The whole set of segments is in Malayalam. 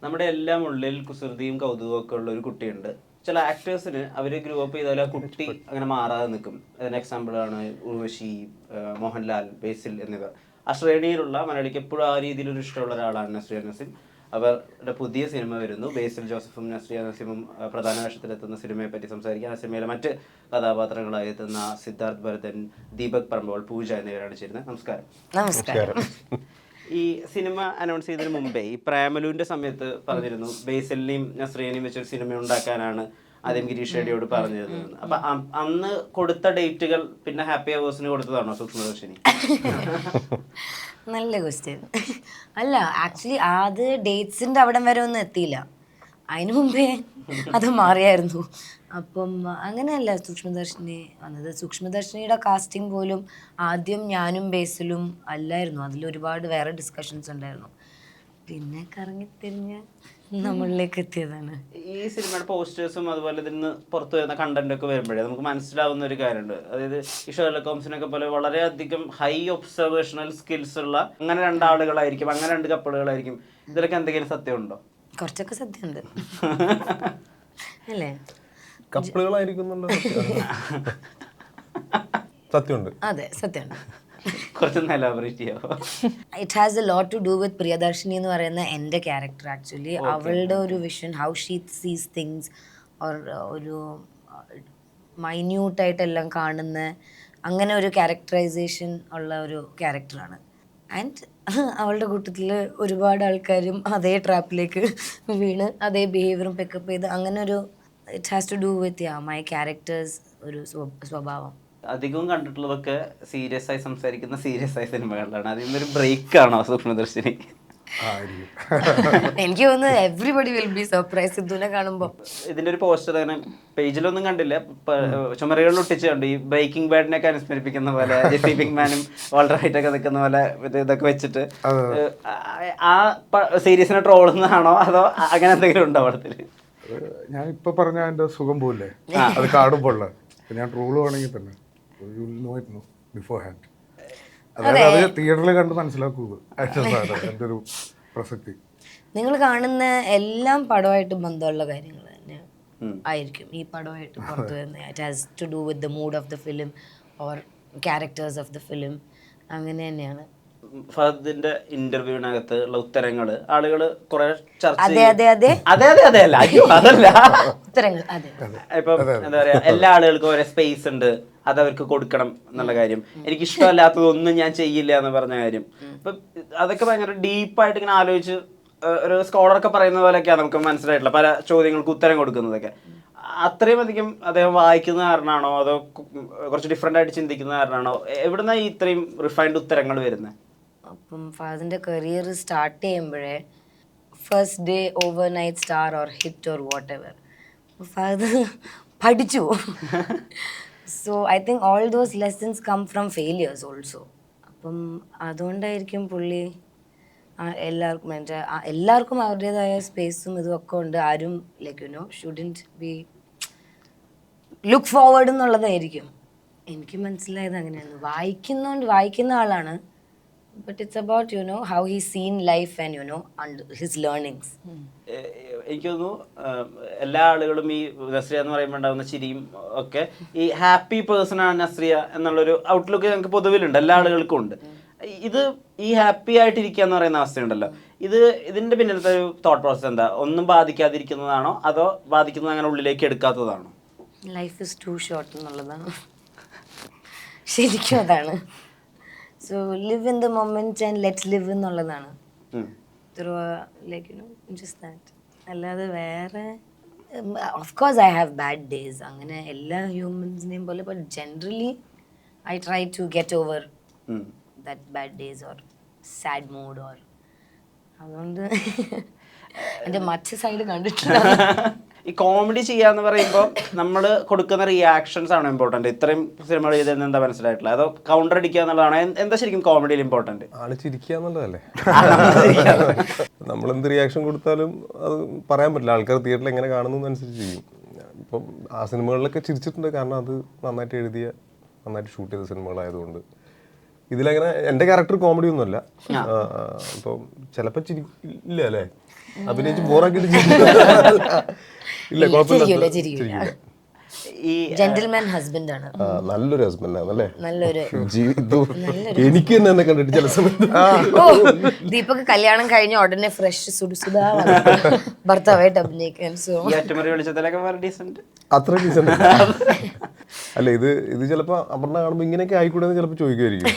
നമ്മുടെ എല്ലാം ഉള്ളിൽ കുസൃതിയും കൗതുകവും ഒക്കെ ഉള്ള ഒരു കുട്ടിയുണ്ട്. ചില ആക്ടേഴ്സിന് അവർ ഗ്രൂ അപ്പ് ചെയ്താൽ ആ കുട്ടി അങ്ങനെ മാറാതെ നിൽക്കും. അതിന് എക്സാമ്പിളാണ് ഉർവശി, മോഹൻലാൽ, ബേസിൽ എന്നിവർ. ആ ശ്രേണിയിലുള്ള മലയാളിക്ക് എപ്പോഴും ആ രീതിയിലൊരു ഇഷ്ടമുള്ള ഒരാളാണ് നസ്രിയ നസീം. അവരുടെ പുതിയ സിനിമ വരുന്നു. ബേസിൽ ജോസഫും നസ്രിയ നസീമും പ്രധാന വേഷത്തിലെത്തുന്ന സിനിമയെ പറ്റി സംസാരിക്കാൻ ആ സിനിമയിലെ മറ്റ് കഥാപാത്രങ്ങളായി എത്തുന്ന സിദ്ധാർത്ഥ് ഭരതൻ, ദീപക് പറമ്പോൾ, പൂജ എന്നിവരാണ് ചേരുന്നത്. നമസ്കാരം. നമസ്കാരം. ഈ സിനിമ അനൗൺസ് ചെയ്തതിന് മുമ്പേ ഈ പ്രേമലുവിന്റെ സമയത്ത് പറഞ്ഞിരുന്നു ബേസിലിനെയും നസ്രിയനെയും വെച്ചൊരു സിനിമ ഉണ്ടാക്കാനാണ് ആദ്യം ഗിരീഷ് ഷെഡിയോട് പറഞ്ഞത്. അപ്പൊ അന്ന് കൊടുത്ത ഡേറ്റുകൾ പിന്നെ ഹാപ്പി അവേഴ്സിന് കൊടുത്തതാണോ സൂക്ഷ്മദർശിനി? നല്ല ക്വസ്റ്റ്യൻ. അല്ല, ആക്ച്വലി ആദ്യ ഡേറ്റ്സിന്റെ അവിടം വരെ ഒന്നും എത്തിയില്ല. അതിനു മുമ്പേ അത് മാറിയായിരുന്നു. അപ്പം അങ്ങനെയല്ല സൂക്ഷ്മദർശിനി വന്നത്. സൂക്ഷ്മദർശിനിയുടെ കാസ്റ്റിംഗ് പോലും ആദ്യം ഞാനും ബേസിലും അല്ലായിരുന്നു. അതിലൊരുപാട് വേറെ ഡിസ്കഷൻസ് ഉണ്ടായിരുന്നു. പിന്നെ കറങ്ങിത്തിരിഞ്ഞ് നമ്മളിലേക്ക് എത്തിയതാണ്. ഈ സിനിമയുടെ പോസ്റ്റേഴ്സും അതുപോലെ ഇതിന് പുറത്തു വരുന്ന കണ്ടന്റ് ഒക്കെ വരുമ്പോഴേ നമുക്ക് മനസ്സിലാവുന്ന ഒരു കാര്യമുണ്ട്. അതായത് ഈ ഷെർലക് ഹോംസിനൊക്കെ പോലെ വളരെയധികം ഹൈ ഒബ്സർവേഷണൽ സ്കിൽസ് ഉള്ള അങ്ങനെ രണ്ടാളുകളായിരിക്കും, അങ്ങനെ രണ്ട് കപ്പിളുകളായിരിക്കും. ഇതിലൊക്കെ എന്തെങ്കിലും സത്യമുണ്ടോ? കുറച്ചൊക്കെ സത്യമുണ്ട് അല്ലേ? കപ്പിളുകളായിരിക്കുന്നുണ്ടോ? സത്യമുണ്ട്. അതെ, സത്യമുണ്ട്. കുറച്ചൊന്ന് എലാബറേറ്റ് ചെയ്യാമോ? It has a lot to do with Priyadarshini എന്ന് പറയുന്ന എൻ്റെ ക്യാരക്ടർ. ആക്ച്വലി അവളുടെ ഒരു vision, how she sees things, ഒരു മൈന്യൂട്ടായിട്ടെല്ലാം കാണുന്ന അങ്ങനെ ഒരു ക്യാരക്ടറൈസേഷൻ ഉള്ള ഒരു ക്യാരക്ടറാണ്. ആൻഡ് അവളുടെ കൂട്ടത്തിൽ ഒരുപാട് ആൾക്കാരും അതേ ട്രാപ്പിലേക്ക് വീണ് അതേ ബിഹേവിയറും പിക്കപ്പ് ചെയ്ത് അങ്ങനെ ഒരു it has to do with my characters ഒരു സ്വഭാവം. അധികവും കണ്ടിട്ടുള്ളതൊക്കെ സീരിയസ് ആയി സംസാരിക്കുന്ന സീരിയസ് ആയ സിനിമകളിലാണ്. അതിൽ നിന്നൊരു ബ്രേക്ക് ആണോ സൂക്ഷ്മദർശിനി? എനിക്ക് തോന്നുന്നു എവ്രിബഡി വിൽ ബി സർപ്രൈസ് സിദ്ധുവിനെ കാണുമ്പോൾ. ഇതിന്റെ ഒരു പോസ്റ്റർ അങ്ങനെ പേജിലൊന്നും കണ്ടില്ല, ചുമരുകളിൽ ഒട്ടിച്ച് കണ്ടു. ഈ ബ്രേക്കിംഗ് ബാഡിനെയൊക്കെ അനുസ്മരിപ്പിക്കുന്ന പോലെ ജെസി പിങ്മാനും വാൾട്ടർ ഹൈറ്റ് ഒക്കെ നിൽക്കുന്ന പോലെ ഇതൊക്കെ വെച്ചിട്ട് ആ സീരീസിനെ ട്രോളുന്നതാണോ അതോ അങ്ങനെ എന്തെങ്കിലും ഉണ്ടോ പടത്തില്? ഞാൻ ഇപ്പൊ പറഞ്ഞ അതിന്റെ സുഖം പോയില്ലേ അത് കാണുമ്പോൾ ഞാൻ ട്രോള് വേണമെങ്കിൽ തന്നെ ബിഫോർ ഹാൻഡ്. അതായത് അത് തിയേറ്ററിൽ കണ്ട് മനസ്സിലാക്കുക എൻ്റെ ഒരു പ്രസക്തി. നിങ്ങൾ കാണുന്ന എല്ലാം പടമായിട്ട് ബന്ധമുള്ള കാര്യങ്ങൾ തന്നെ ആയിരിക്കും ഈ പടമായിട്ട് പുറത്തു വരുന്നത്. It has to do with the mood of the film or characters of the film. അങ്ങനെ തന്നെയാണ്. ഫഹദിന്റെ ഇന്റർവ്യൂവിനകത്ത് ഉള്ള ഉത്തരങ്ങള് ആളുകള് കുറെ ചർച്ച ഉത്തരങ്ങൾ ഇപ്പം എന്താ പറയാ, എല്ലാ ആളുകൾക്കും ഒരേ സ്പേസ് ഉണ്ട്, അത് അവർക്ക് കൊടുക്കണം എന്നുള്ള കാര്യം, എനിക്ക് ഇഷ്ടമല്ലാത്തതൊന്നും ഞാൻ ചെയ്യില്ല എന്ന് പറഞ്ഞ കാര്യം. ഇപ്പൊ അതൊക്കെ ഭയങ്കര ഡീപ്പായിട്ട് ഇങ്ങനെ ആലോചിച്ച് ഒരു സ്കോളറൊക്കെ പറയുന്ന പോലെയൊക്കെയാണ് നമുക്ക് മനസ്സിലായിട്ടുള്ള പല ചോദ്യങ്ങൾക്ക് ഉത്തരം കൊടുക്കുന്നതൊക്കെ. അത്രയും അധികം അദ്ദേഹം വായിക്കുന്ന കാരണമാണോ അതോ കുറച്ച് ഡിഫറെന്റ് ആയിട്ട് ചിന്തിക്കുന്ന കാരണമാണോ? എവിടുന്നാ ഈ ഇത്രയും റിഫൈൻഡ് ഉത്തരങ്ങൾ വരുന്നത്? അപ്പം ഫഹദിന്റെ കരിയർ സ്റ്റാർട്ട് ചെയ്യുമ്പോഴേ first day overnight star or hit or what ever Fahadh പഠിച്ചു. So I think all those lessons come from failures also. അപ്പം അതുകൊണ്ടായിരിക്കും പുള്ളി എല്ലാവർക്കും അവരുടേതായ സ്പേസും ഇതുമൊക്കെ ഉണ്ട്. ആരും like you know shouldn't be look forward എന്നുള്ളതായിരിക്കും. എനിക്ക് മനസ്സിലായത് അങ്ങനെയാണ്. വായിക്കുന്ന ആളാണ്. But it's about, you know, how he's seen life and, you know, and his learnings. എനിക്ക് തോന്നുന്നു എല്ലാ ആളുകളും ഈ നസ്രിയ എന്ന് പറയുമ്പോൾ ഉണ്ടാകുന്ന ചിരിയും ഒക്കെ ഈ ഹാപ്പി പേഴ്സൺ ആണ് നസ്രിയ എന്നുള്ളൊരു ഔട്ട്ലുക്ക് ഞങ്ങൾക്ക് പൊതുവിലുണ്ട്, എല്ലാ ആളുകൾക്കും ഉണ്ട്. ഇത് ഈ ഹാപ്പി ആയിട്ടിരിക്കുക എന്ന് പറയുന്ന അവസ്ഥയുണ്ടല്ലോ, ഇതിന്റെ പിന്നിലത്തെ ഒരു തോട്ട് പ്രോസസ് എന്താ? ഒന്നും ബാധിക്കാതിരിക്കുന്നതാണോ അതോ ബാധിക്കുന്നത് അങ്ങനെ ഉള്ളിലേക്ക് എടുക്കാത്തതാണോ? ലൈഫ് ഇസ് ടു ഷോർട്ട് എന്നുള്ളതാണ് ശരിക്കും. അതാണ്. So live in the moment and let's live എന്നുള്ളതാണ്. Like you know just that. അല്ലാതെ വേറെ of course I have bad days, അങ്ങനെ എല്ലാ ഹ്യൂമൻസിനെയും പോലെ. But generally I try to get over that bad days or sad mood or. അതുകൊണ്ട് എൻ്റെ മറ്റു സൈഡ് കണ്ടിട്ടുണ്ട്. ഈ കോമഡി ചെയ്യാന്ന് പറയുമ്പോൾ നമ്മൾ കൊടുക്കുന്ന റിയാക്ഷൻസ് ആണ് ഇമ്പോർട്ടന്റ്. ഇത്രയും സിനിമകൾ ചെയ്തത് എന്താ മനസ്സിലായിട്ടില്ല, അതോ കൗണ്ടർ അടിക്കുക എന്നുള്ളതാണ് എന്താ ശരിക്കും കോമഡിയിൽ ഇമ്പോർട്ടന്റ്? ആള് ചിരിക്കുക എന്നുള്ളതല്ലേ. നമ്മളെന്ത് റിയാക്ഷൻ കൊടുത്താലും അത് പറയാൻ പറ്റില്ല. ആൾക്കാർ തിയേറ്ററിൽ എങ്ങനെ കാണുന്നു അനുസരിച്ച് ചെയ്യും. ഇപ്പം ആ സിനിമകളിലൊക്കെ ചിരിച്ചിട്ടുണ്ട്, കാരണം അത് നന്നായിട്ട് എഴുതിയ നന്നായിട്ട് ഷൂട്ട് ചെയ്ത സിനിമകളായതുകൊണ്ട്. ഇതിലങ്ങനെ എൻ്റെ ക്യാരക്ടർ കോമഡി ഒന്നുമല്ല. ഇപ്പം ചിലപ്പോൾ ചിരിക്കില്ല അല്ലേ. അഭിനയിച്ച് ബോറാക്കിയിട്ട് ഇല്ല കുഴപ്പമില്ല ചിരിക്കില്ല. ഈ ജെന്റിൽമാൻ ഹസ്ബൻഡ് ആണ്. നല്ലൊരു ഹസ്ബൻഡ് ആണല്ലേ, നല്ലൊരു എനിക്ക് തന്നെ എന്നെ കണ്ടിട്ട് ചില സമയത്ത് ദീപക് കല്യാണം കഴിഞ്ഞ ഉടനെ ഫ്രഷ് സുഡുസുഡാ ഭർത്താവായിട്ട് അഭിനയിക്കാൻ. സോ ഈ അറ്റമുറി വെളിച്ചത്തിലൊക്കെ വളരെ ഡീസന്റ്. അത്ര ഡീസന്റ് അല്ല. ഇത് ചിലപ്പോ അപർണ കാണുമ്പോ ഇങ്ങനെയൊക്കെ ആയിക്കൂടെ ചിലപ്പോ ചോദിക്കുമായിരിക്കും.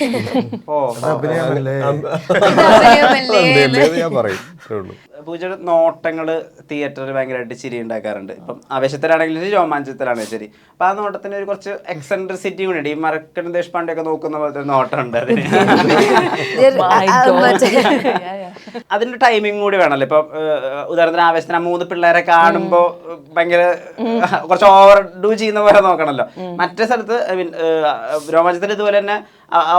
ഞാൻ പറയും അത്രേ ഉള്ളൂ. പൂജയുടെ നോട്ടങ്ങള് തിയേറ്ററിൽ ഭയങ്കരമായിട്ട് ചിരി ഉണ്ടാക്കാറുണ്ട്. ഇപ്പം ആവേശത്തിലാണെങ്കിലും ശരി, രോമാഞ്ചത്തിലാണെങ്കിലും ശരി. അപ്പൊ ആ നോട്ടത്തിന് ഒരു കുറച്ച് എക്സെൻട്രിസിറ്റി കൂടി ഉണ്ട്. ഈ മറക്കൻ ദേശ്പാണ്ഡെ ഒക്കെ നോക്കുന്ന പോലത്തെ നോട്ടം ഉണ്ട് അതിന്. അതിന്റെ ടൈമിംഗ് കൂടി വേണമല്ലോ. ഇപ്പൊ ഉദാഹരണത്തിന് ആവേശത്തിന് 3 പിള്ളേരെ കാണുമ്പോ ഭയങ്കര കുറച്ച് ഓവർ ഡൂ ചെയ്യുന്ന പോലെ നോക്കണല്ലോ. മറ്റേ സ്ഥലത്ത് രോമാഞ്ചത്തിൽ ഇതുപോലെ തന്നെ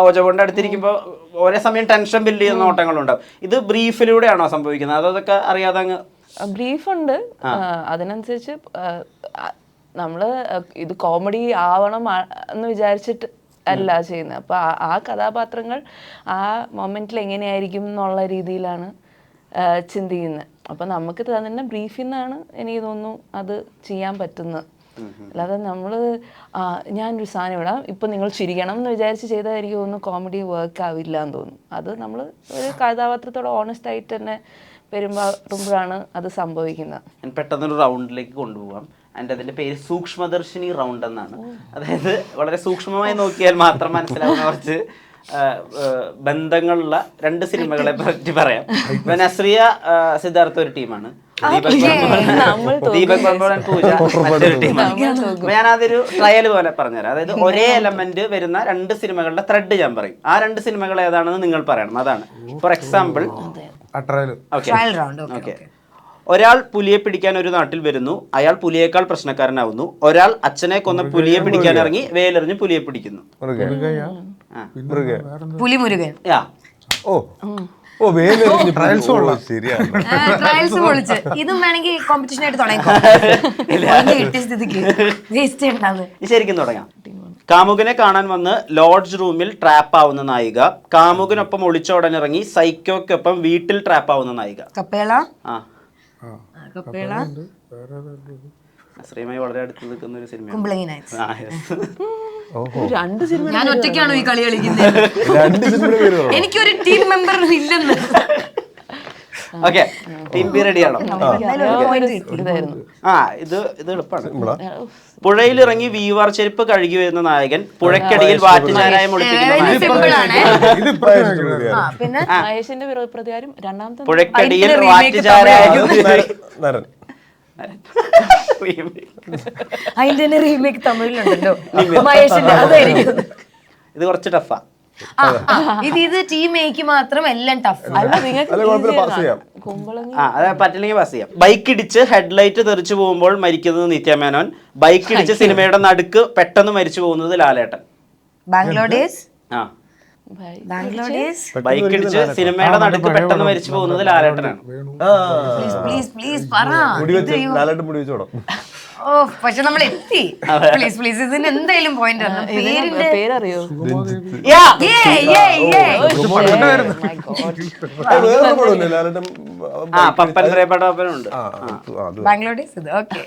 ഓജകൊണ്ട് അടുത്തിരിക്കുമ്പോൾ ഒരേ സമയം ടെൻഷൻ ബിൽഡ് ചെയ്യുന്ന നോട്ടങ്ങളുണ്ടാവും. ഇത് ബ്രീഫിലൂടെയാണോ സംഭവിക്കുന്നത്? അതൊക്കെ അറിയാതെ അങ്ങ് ബ്രീഫ് ഉണ്ട്. അതിനനുസരിച്ച് നമ്മള് ഇത് കോമഡി ആവണം എന്ന് വിചാരിച്ചിട്ട് അല്ല ചെയ്യുന്നത്. അപ്പൊ ആ കഥാപാത്രങ്ങൾ ആ മൊമെന്റിൽ എങ്ങനെയായിരിക്കും എന്നുള്ള രീതിയിലാണ് ചിന്തിക്കുന്നത്. അപ്പൊ നമുക്ക് തന്നെ ബ്രീഫിൽ നിന്നാണ് എനിക്ക് തോന്നുന്നു അത് ചെയ്യാൻ പറ്റുന്നത്. അല്ലാതെ നമ്മൾ ഞാനൊരു സാധനം ഇടാം ഇപ്പം നിങ്ങൾ ചിരിക്കണം എന്ന് വിചാരിച്ച് ചെയ്താൽ എനിക്ക് തോന്നുന്നു കോമഡി വർക്ക് ആവില്ല എന്ന് തോന്നുന്നു. അത് നമ്മൾ ഒരു കഥാപാത്രത്തോട് ഓണസ്റ്റ് ആയിട്ട് തന്നെ പെരുമാറുമ്പോഴാണ് അത് സംഭവിക്കുന്നത്. ഞാൻ പെട്ടെന്നൊരു റൗണ്ടിലേക്ക് കൊണ്ടുപോകാം. അതിൻ്റെ പേര് സൂക്ഷ്മദർശിനി റൗണ്ട് എന്നാണ്. അതായത് വളരെ സൂക്ഷ്മമായി നോക്കിയാൽ മാത്രം മനസ്സിലാവുന്ന കുറച്ച് ബന്ധങ്ങളുള്ള 2 സിനിമകളെ പറ്റി പറയാം. ഇപ്പൊ നസ്രിയ സിദ്ധാർത്ഥ ഒരു ടീമാണ്, ദീപക് പർബോൾ ആൻഡ് പൂജ മറ്റൊരു ടീമാണ്. ഞാൻ അതൊരു ട്രയൽ പോലെ പറഞ്ഞുതരാം. അതായത് ഒരേ എലമെന്റ് വരുന്ന 2 സിനിമകളുടെ ത്രെഡ് ഞാൻ പറയും. ആ 2 സിനിമകൾ ഏതാണെന്ന് നിങ്ങൾ പറയണം. അതാണ് ഫോർ എക്സാമ്പിൾ. ഓക്കെ. ഒരാൾ പുലിയെ പിടിക്കാൻ ഒരു നാട്ടിൽ വരുന്നു. അയാൾ പുലിയേക്കാൾ പ്രശ്നക്കാരനാവുന്നു. ഒരാൾ അച്ഛനെ കൊന്ന പുലിയെ പിടിക്കാൻ ഇറങ്ങി വേലെറിഞ്ഞ് പുലിയെ പിടിക്കുന്നു. പുലിമുരുകൻ. ട്രയൽസ് പൊളിച്ച് ഇതും വേണമെങ്കിൽ കോമ്പറ്റീഷൻ ആയിട്ട് തുടങ്ങിക്കോ. ശരിക്കും തുടങ്ങാം. കാമുകനെ കാണാൻ വന്ന് ലോഡ്ജ് റൂമിൽ ട്രാപ്പ് ആവുന്ന നായിക. കാമുകനൊപ്പം ഒളിച്ചോടനിറങ്ങി സൈക്കോക്കൊപ്പം വീട്ടിൽ ട്രാപ്പ് ആവുന്ന നായിക. കപ്പേള. ശ്രീമായി വളരെ അടുത്ത് നിൽക്കുന്ന ഒരു സിനിമ. കുമ്പളങ്ങി നൈറ്റ്സ്. ഞാൻ ഒറ്റയ്ക്കാണോ ഈ കളി കളിക്കുന്നത്? എനിക്കൊരു ടീം മെമ്പർ ഇല്ലെന്ന്. ഓക്കെ, ടീം ബി റെഡിയാണോ? ഇത് എളുപ്പമാണ്. പുഴയിലിറങ്ങി വീവാർ ചെരുപ്പ് കഴുകി വരുന്ന നായകൻ. പുഴക്കടിയിൽ വാറ്റുചാരായം ഒളിപ്പിക്കുന്ന പുഴക്കടിയിൽ വാറ്റുചാരായം. അതിന്റെ റീമേക്ക് തമിഴിലുണ്ടല്ലോ മഹേഷിന്റെ. അതായിരിക്കും. ഇത് കുറച്ച് ടഫാ. ഇത് ടീം എക്ക് മാത്രം എല്ലാം ടഫ്. പറ്റില്ലെങ്കിൽ പാസ് ചെയ്യാം. ബൈക്ക് ഇടിച്ച് ഹെഡ്ലൈറ്റ് തെറിച്ചു പോകുമ്പോൾ മരിക്കുന്നത് നിത്യമേനോൻ. ബൈക്ക് ഇടിച്ച് സിനിമയുടെ നടുക്ക് പെട്ടെന്ന് മരിച്ചു പോകുന്നത് ലാലേട്ടൻ. ബാംഗ്ലോഡേഴ്സ്. ബൈക്ക് ഇടിച്ച് സിനിമയുടെ നടുക്ക് പെട്ടെന്ന് മരിച്ചു പോകുന്നത് ലാലേട്ടനാണ്. ഓ പക്ഷെ നമ്മൾ എത്തി. പ്ലീസ് പ്ലീസ് ഇതിന് എന്തായാലും പോയിന്റ് ആണ്. പേരറിയോ? പപ്പൻ പ്രിയപ്പെട്ട പപ്പനുണ്ട്. ബാംഗ്ലോഡേഴ്സ്. ഓക്കെ.